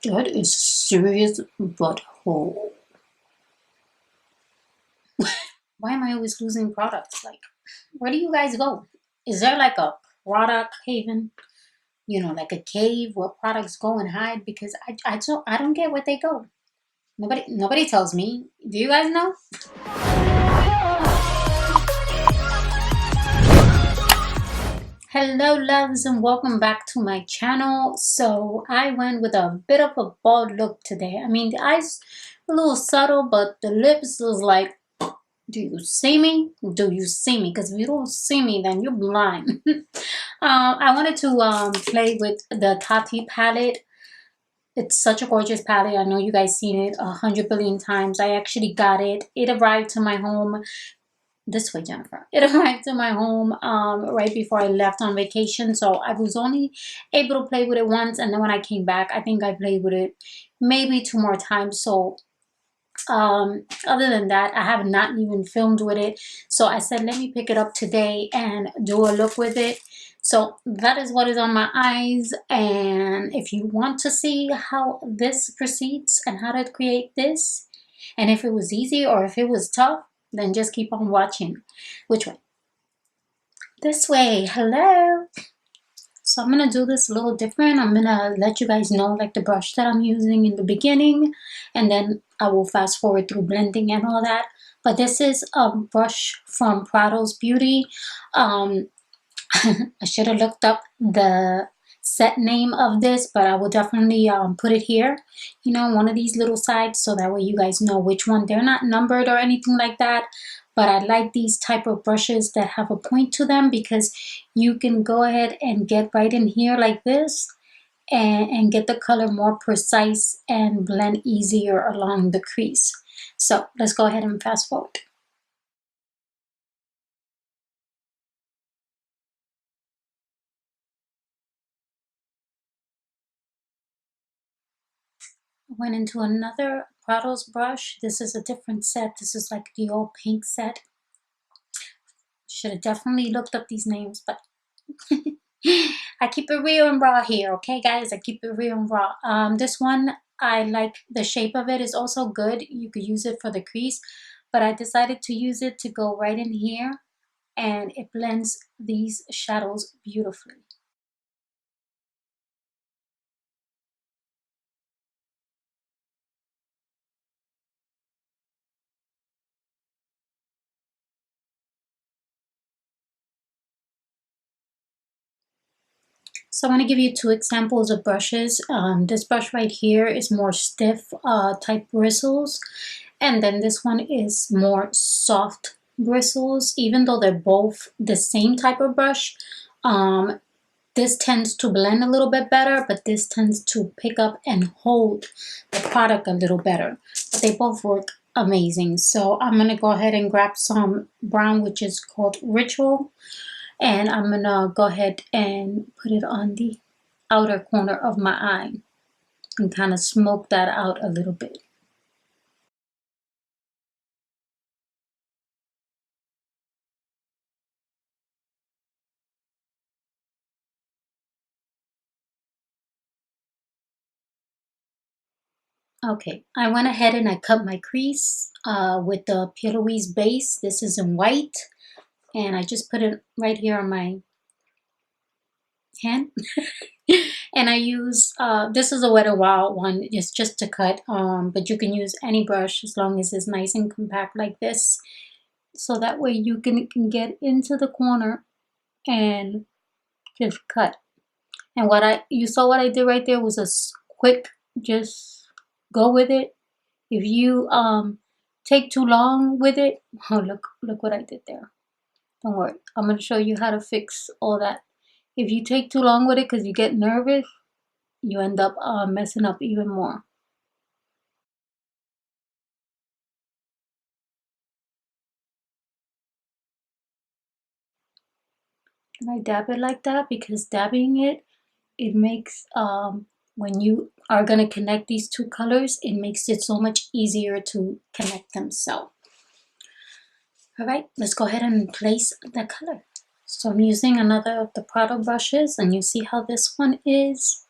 That is serious butthole. Why am I always losing products? Like, where do you guys go? Is there like a product haven? You know, like a cave where products go and hide? Because I don't get where they go. Nobody tells me. Do you guys know? Hello loves and welcome back to my channel. So I went with a bit of a bold look today. I mean, the eyes a little subtle, but the lips was like, do you see me? Do you see me? Because if you don't see me, then you're blind. I wanted to play with the Tati palette. It's such a gorgeous palette. I know you guys seen it 100 billion times. I actually got it. It arrived to my home this way, Jennifer. It arrived to my home right before I left on vacation. So I was only able to play with it once. And then when I came back, I think I played with it maybe 2 more times. So other than that, I have not even filmed with it. So I said, let me pick it up today and do a look with it. So that is what is on my eyes. And if you want to see how this proceeds and how to create this, and if it was easy or if it was tough, then just keep on watching. Which way? This way. Hello. So I'm gonna do this a little different. I'm gonna let you guys know like the brush that I'm using in the beginning, and then I will fast forward through blending and all that. But this is a brush from Prados Beauty. I should have looked up the set name of this, but I will definitely put it here, you know, one of these little sides, so that way you guys know which one. They're not numbered or anything like that, but I like these type of brushes that have a point to them, because you can go ahead and get right in here like this and get the color more precise and blend easier along the crease. So let's go ahead and fast forward. Went into another Prados brush. This is a different set. This is like the all pink set. Should have definitely looked up these names, but I keep it real and raw here, okay guys? I keep it real and raw. This one, I like the shape of it. Is also good. You could use it for the crease, but I decided to use it to go right in here, and it blends these shadows beautifully. So I'm going to give you 2 examples of brushes. This brush right here is more stiff type bristles, and then this one is more soft bristles. Even though they're both the same type of brush, this tends to blend a little bit better, but this tends to pick up and hold the product a little better. But they both work amazing. So I'm going to go ahead and grab some brown, which is called Ritual. And I'm gonna go ahead and put it on the outer corner of my eye and kind of smoke that out a little bit. Okay, I went ahead and I cut my crease with the P. Louise base. This is in white, and I just put it right here on my hand. And I use, this is a Wet n Wild one, it's just to cut, but you can use any brush as long as it's nice and compact like this. So that way you can get into the corner and just cut. And you saw what I did right there was a quick, just go with it. If you take too long with it, oh look what I did there. Don't worry, I'm going to show you how to fix all that. If you take too long with it because you get nervous, you end up messing up even more. And I dab it like that because dabbing it makes, when you are going to connect these 2 colors, it makes it so much easier to connect them. So, all right, let's go ahead and place the color. So I'm using another of the Prado brushes, and you see how this one is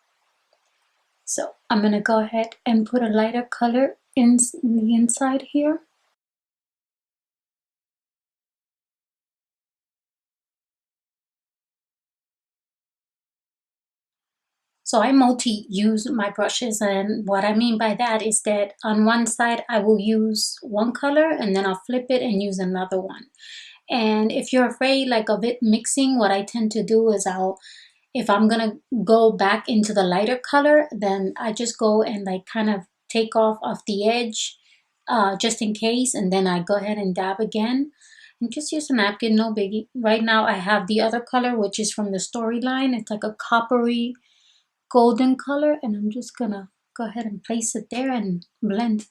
So I'm gonna go ahead and put a lighter color in the inside here. So I multi-use my brushes, and what I mean by that is that on one side I will use one color and then I'll flip it and use another one. And if you're afraid like of it mixing, what I tend to do is if I'm gonna go back into the lighter color, then I just go and like kind of take off the edge just in case, and then I go ahead and dab again. And just use a napkin, no biggie. Right now I have the other color, which is from the Storyline. It's like a coppery golden color, and I'm just gonna go ahead and place it there and blend.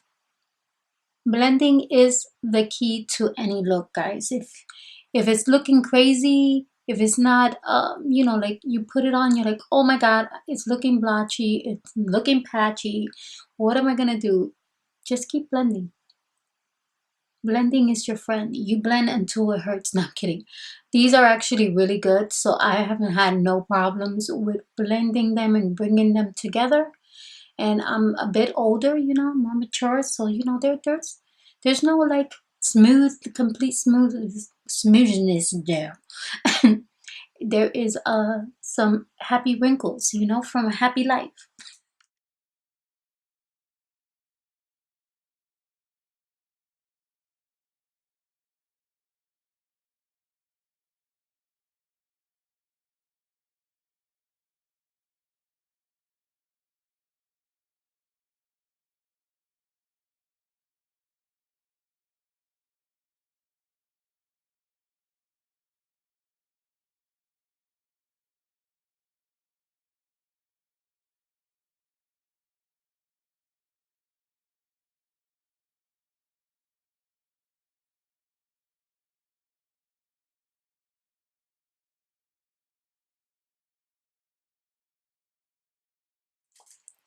Blending is the key to any look, guys. If it's looking crazy, if it's not you know, like you put it on, you're like, oh my god, it's looking blotchy, it's looking patchy, what am I gonna do? Just keep blending. Blending is your friend. You blend until it hurts. No, I'm kidding. These are actually really good, so I haven't had no problems with blending them and bringing them together. And I'm a bit older, you know, more mature, so you know, there's no like smooth, complete smoothness there. There is some happy wrinkles, you know, from a happy life.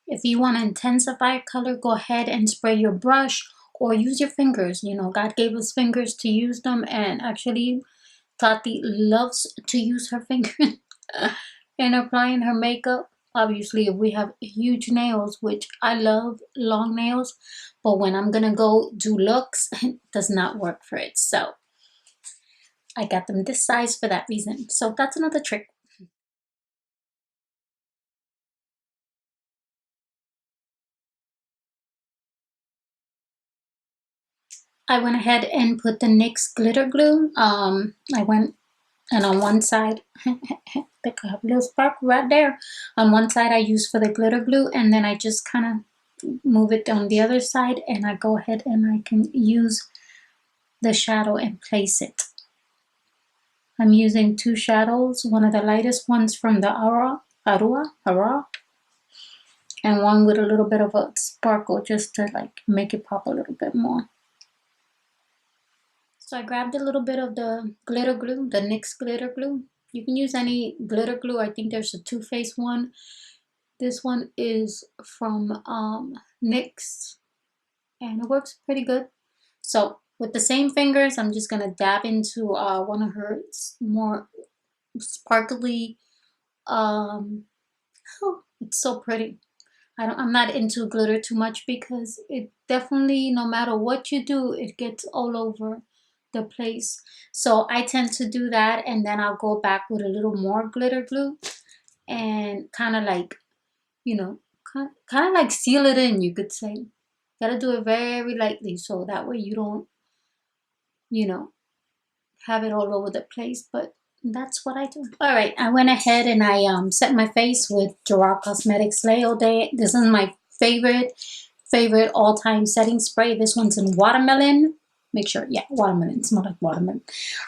If you want to intensify color, go ahead and spray your brush or use your fingers. You know, God gave us fingers to use them, and actually Tati loves to use her fingers in applying her makeup. Obviously, if we have huge nails, which I love long nails, but when I'm gonna go do looks, it does not work for it. So I got them this size for that reason. So that's another trick. I went ahead and put the NYX glitter glue. I went and on one side, pick up a little sparkle right there. On one side I use for the glitter glue, and then I just kind of move it on the other side, and I go ahead and I can use the shadow and place it. I'm using two shadows, one of the lightest ones from the Aura, and one with a little bit of a sparkle just to like make it pop a little bit more. So I grabbed a little bit of the glitter glue, the NYX glitter glue. You can use any glitter glue. I think there's a Too Faced one. This one is from NYX, and it works pretty good. So with the same fingers, I'm just gonna dab into one of her more sparkly. Oh, it's so pretty. I'm not into glitter too much because it definitely, no matter what you do, it gets all over the place. So I tend to do that, and then I'll go back with a little more glitter glue and kind of like, you know, kind of like seal it in, you could say. Gotta do it very lightly so that way you don't, you know, have it all over the place. But that's what I do. All right, I went ahead and I set my face with Gerard Cosmetics Slay All Day. This is my favorite all-time setting spray. This one's in watermelon. Make sure, yeah, watermelon. It smells like watermelon.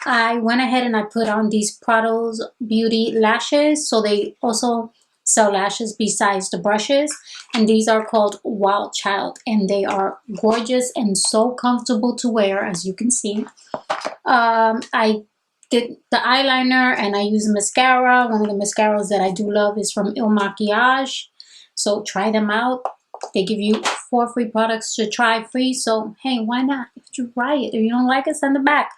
I went ahead and I put on these Prados Beauty lashes. So they also sell lashes besides the brushes, and these are called Wild Child, and they are gorgeous and so comfortable to wear, as you can see. I did the eyeliner, and I use mascara. One of the mascaras that I do love is from ILMakiage, so try them out. They give you 4 free products to try free, so hey, why not? If you try it, if you don't like it, send it back.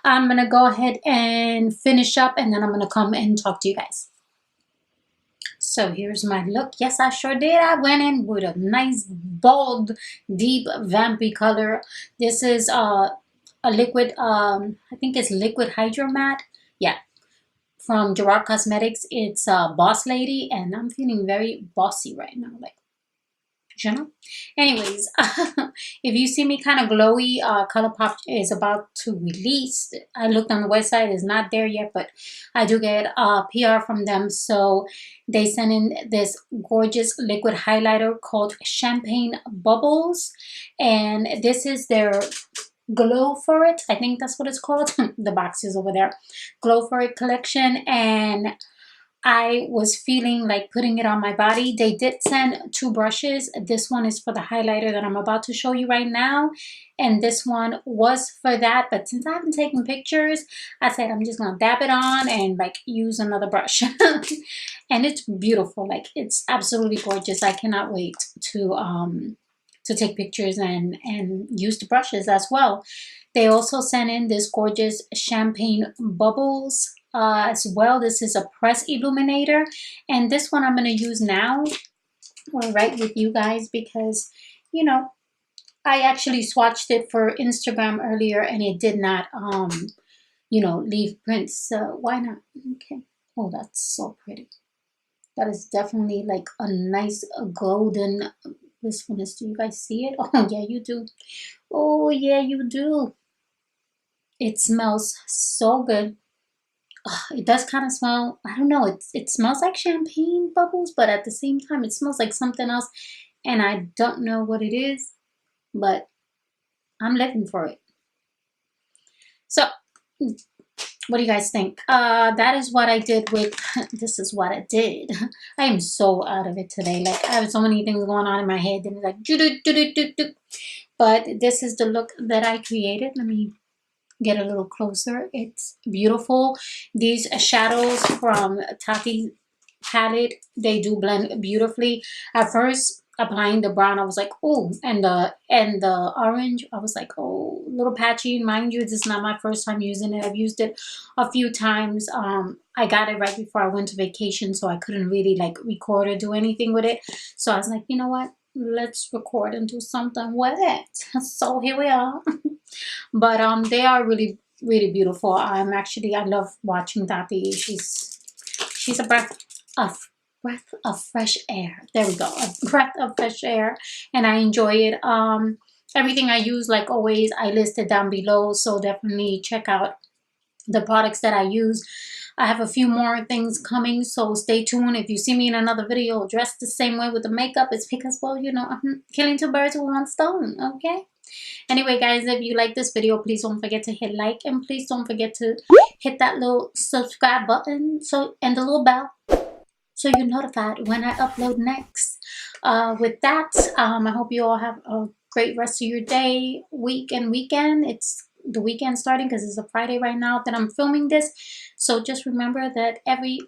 I'm gonna go ahead and finish up, and then I'm gonna come and talk to you guys. So here's my look. Yes, I sure did. I went in with a nice, bold, deep, vampy color. This is a liquid, I think it's liquid hydro matte. Yeah, from Gerard Cosmetics. It's Boss Lady, and I'm feeling very bossy right now. Like, you know. Anyways, if you see me kind of glowy, Colourpop is about to release. I looked on the website, it's not there yet, but I do get PR from them. So they sent in this gorgeous liquid highlighter called Champagne Bubbles, and this is their Glow for It. I think that's what it's called. The box is over there. Glow for It collection, and I was feeling like putting it on my body. They did send 2 brushes. This one is for the highlighter that I'm about to show you right now. And this one was for that. But since I haven't taken pictures, I said I'm just going to dab it on and like use another brush. And it's beautiful. Like, it's absolutely gorgeous. I cannot wait to take pictures and use the brushes as well. They also sent in this gorgeous champagne bubbles as well. This is a press illuminator, and this one I'm going to use now or right with you guys because, you know, I actually swatched it for Instagram earlier and it did not you know, leave prints, so why not? Okay. Oh, that's so pretty. That is definitely like a nice golden. This one is, do you guys see it? Oh yeah, you do. Oh yeah, you do. It smells so good. It does kind of smell, I don't know, it smells like champagne bubbles, but at the same time it smells like something else, and I don't know what it is, but I'm living for it. So what do you guys think? That is what I did with this is what I did. I am so out of it today. Like, I have so many things going on in my head and like do do do do do do. But this is the look that I created. Let me get a little closer. It's beautiful. These shadows from Tati palette, they do blend beautifully. At first, applying the brown, I was like, oh, and the orange, I was like, oh, a little patchy. Mind you, this is not my first time using it. I've used it a few times. I got it right before I went to vacation, so I couldn't really like record or do anything with it. So I was like, you know what? Let's record and do something with it. So here we are. But they are really, really beautiful. I love watching Tati. She's a breath of fresh air. There we go. A breath of fresh air, and I enjoy it. Everything I use, like always, I listed down below, so definitely check out the products that I use. I have a few more things coming, so stay tuned. If you see me in another video dressed the same way with the makeup, it's because, well, you know, I'm killing 2 birds with 1 stone, okay? Anyway, guys, if you like this video, please don't forget to hit like, and please don't forget to hit that little subscribe button and the little bell so you're notified when I upload next. With that, I hope you all have a great rest of your day, week, and weekend. It's the weekend starting because it's a Friday right now that I'm filming this. So just remember that every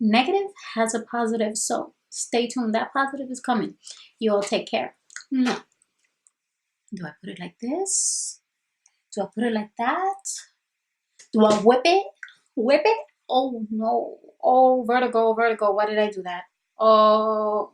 negative has a positive. So stay tuned. That positive is coming. You all take care. Mwah. Do I put it like this? Do I put it like that? Do I whip it? Whip it? Oh no. Oh, vertigo, vertigo. Why did I do that? Oh.